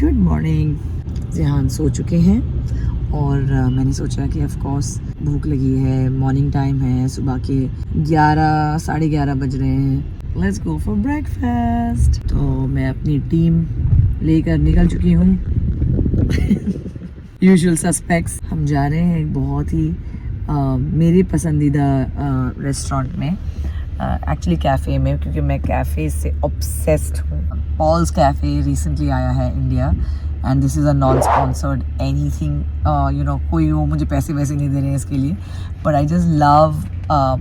Good morning. ज़िहान सो चुके हैं और मैंने सोचा कि ऑफ कोर्स भूख लगी है, मॉर्निंग टाइम है, सुबह के 11 साढ़े 11 बज रहे हैं। Let's go for breakfast. तो मैं अपनी टीम लेकर निकल चुकी हूँ। Usual suspects. हम जा रहे हैं एक बहुत ही मेरी पसंदीदा रेस्टोरेंट में, एक्चुअली कैफ़े में, क्योंकि मैं कैफ़े से ऑब्सेस्ड हूँ। पॉल्स कैफ़े रिसेंटली आया है India and this is a non sponsored anything, कोई वो मुझे पैसे वैसे नहीं दे रहे हैं इसके लिए, but I just love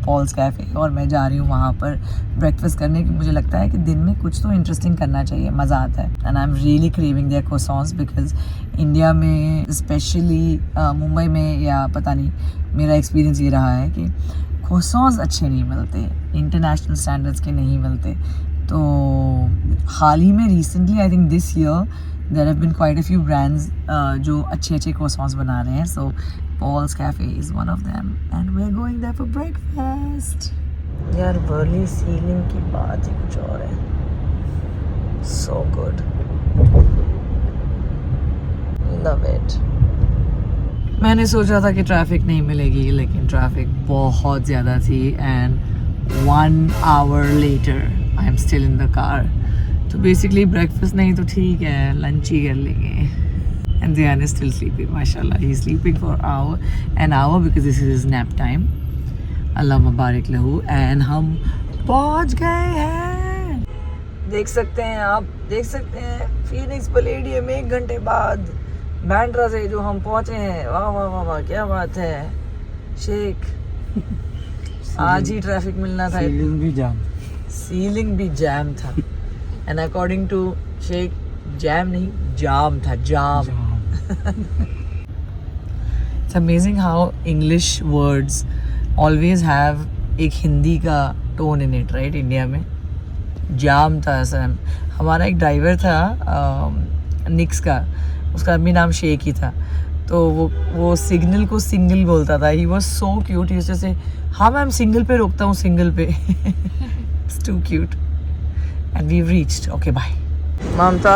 Paul's cafe और मैं जा रही हूँ वहाँ पर ब्रेकफास्ट करने की। मुझे लगता है कि दिन में कुछ तो इंटरेस्टिंग करना चाहिए, मज़ा आता है। And I am really craving their croissants because India में स्पेशली मुंबई में, या पता नहीं, मेरा एक्सपीरियंस ये रहा है कि croissants अच्छे नहीं मिलते, इंटरनेशनल स्टैंडर्ड्स के नहीं मिलते। तो हाल ही में recently, I think this year, there have been quite a few brands जो अच्छे अच्छे croissants बना रहे हैं। So Paul's cafe is one of them and we are going there for breakfast. यार वर्ली सीलिंग की बात ही कुछ और है, सो गुड, लव इट। मैंने सोचा था कि ट्रैफिक नहीं मिलेगी, लेकिन ट्रैफिक बहुत ज़्यादा थी and 1 hour later I am still in the car. तो बेसिकली ब्रेकफास्ट नहीं तो ठीक है, लंच ही कर लेंगे। And Zihan is still sleeping, माशाल्लाह, he is sleeping for an hour because this is his nap time. अल्लाह मुबारक लहू। एंड हम पहुँच गए हैं, देख सकते हैं आप, देख सकते हैं फीनिक्स पैलेडियम 1 घंटे बाद बैंड्रा से जो हम पहुंचे हैं। वाह वाह वाह वाह, क्या बात है शेख। आज ही ट्रैफिक मिलना था। सीलिंग भी जैम था and according to Sheikh jam नहीं, जाम था, जाम। It's amazing how English words always have एक हिंदी का tone in it, right. India में जाम था असल। हमारा एक ड्राइवर था निक्स का, उसका भी नाम शेख ही था, तो वो सिग्नल को सिंगल बोलता था। He was so cute. Used to say, हाँ मैम सिंगल पे रोकता हूँ, सिंगल पे। It's too cute. And we reached, okay bye Mamta.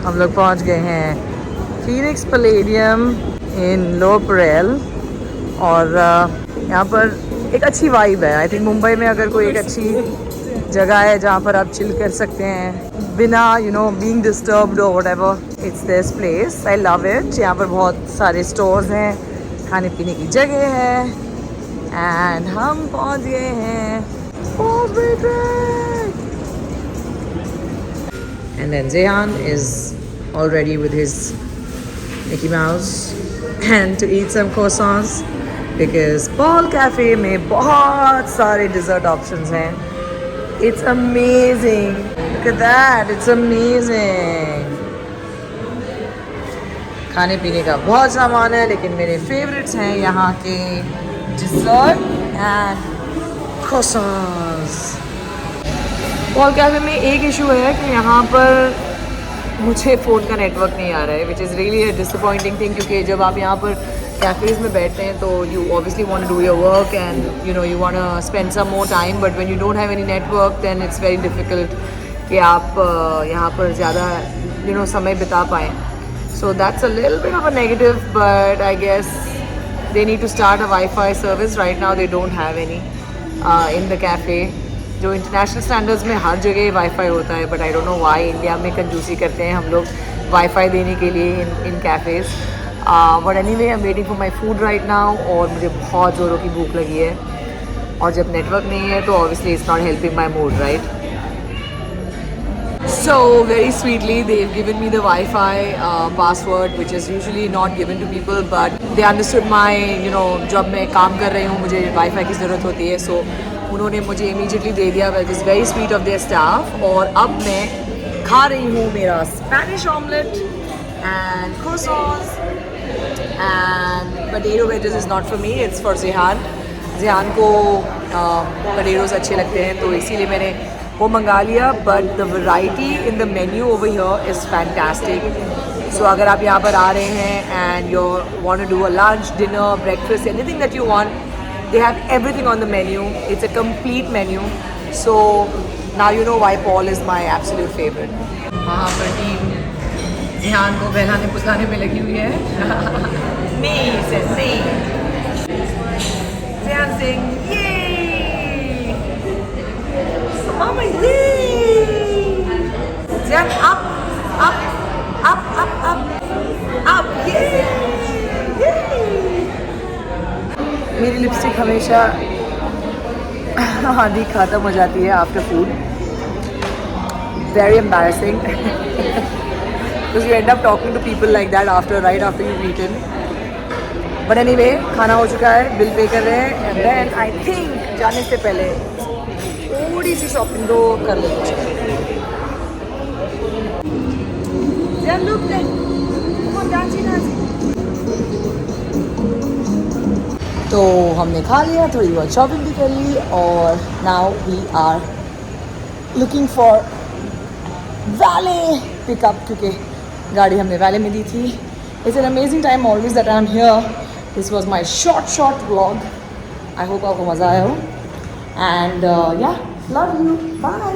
हम लोग पहुँच गए हैं Phoenix Palladium in Lower Parel और यहाँ पर एक अच्छी वाइब है। आई थिंक मुंबई में अगर कोई एक अच्छी जगह है जहाँ पर आप चिल कर सकते हैं बिना बीइंग डिस्टर्ब्ड और whatever, it's this place. I love it. यहाँ पर बहुत सारे स्टोर्स हैं, खाने पीने की जगह है एंड हम पहुँच गए हैं। And then Zihan is all ready with his Mickey Mouse and to eat some croissants because Paul Cafe में बहुत सारे dessert options हैं। It's amazing. Look at that. It's amazing. खाने पीने का बहुत सामान है, लेकिन मेरे फेवरेट्स हैं यहाँ के dessert and croissants. Paul cafe में एक इशू है कि यहाँ पर मुझे फ़ोन का नेटवर्क नहीं आ रहा है, which is really a disappointing thing, क्योंकि जब आप यहाँ पर कैफ़ेज़ में बैठते हैं तो you obviously want to do your work and you want to spend some more time, but when you don't have any network then it's very difficult कि आप यहाँ पर ज़्यादा समय बिता पाएँ. So that's a little bit of a negative, but I guess they need to start a Wi-Fi service. Right now they don't have any in the cafe. जो international standards में हर जगह वाईफाई होता है, but I don't know why India में कंजूसी करते हैं हम लोग वाईफाई देने के लिए in cafes. But anyway, I am waiting for my food right now और मुझे बहुत ज़ोरों की भूख लगी है, और जब नेटवर्क नहीं है तो obviously it's not helping my mood, right. So very sweetly they've given me the Wi-Fi password, which is usually not given to people, but they understood my जब मैं काम कर रही हूँ मुझे Wi-Fi की ज़रूरत होती है, so उन्होंने मुझे immediately दे दिया, which is very sweet of their staff. और अब मैं खा रही हूँ मेरा Spanish omelette and croissants and potato wedges is not for me, it's for Zihan. Zihan को potatoes अच्छे लगते हैं, तो इसीलिए मैंने वो मंगा लिया. But the variety in the menu over here is fantastic. So अगर आप यहाँ पर आ रहे हैं and you want to do a lunch, dinner, breakfast, anything that you want, they have everything on the menu. It's a complete menu. So Now you know why Paul is my absolute favorite. वहाँ पर team ध्यान को बहलाने फुसलाने में लगी हुई है. नहीं says नहीं. ध्यान saying yay. Mama yay. ध्यान up up up up up up yay. मेरी लिपस्टिक हमेशा आधी ख़त्म हो जाती है after food. Very embarrassing because you end up talking to people like that after right after you eaten. But anyway खाना हो चुका है, बिल पे कर रहे हैं. एंड देन आई थिंक जाने से पहले थोड़ी सी शॉपिंग तो कर लेते हैं. तो हमने खा लिया, थोड़ी बहुत शॉपिंग भी कर ली और now we are looking for valet pickup क्योंकि गाड़ी हमने वैले में दी थी. It's an amazing time always that I am here. This was my short vlog. I hope आपको मज़ा आया हो एंड या लव यू बाय.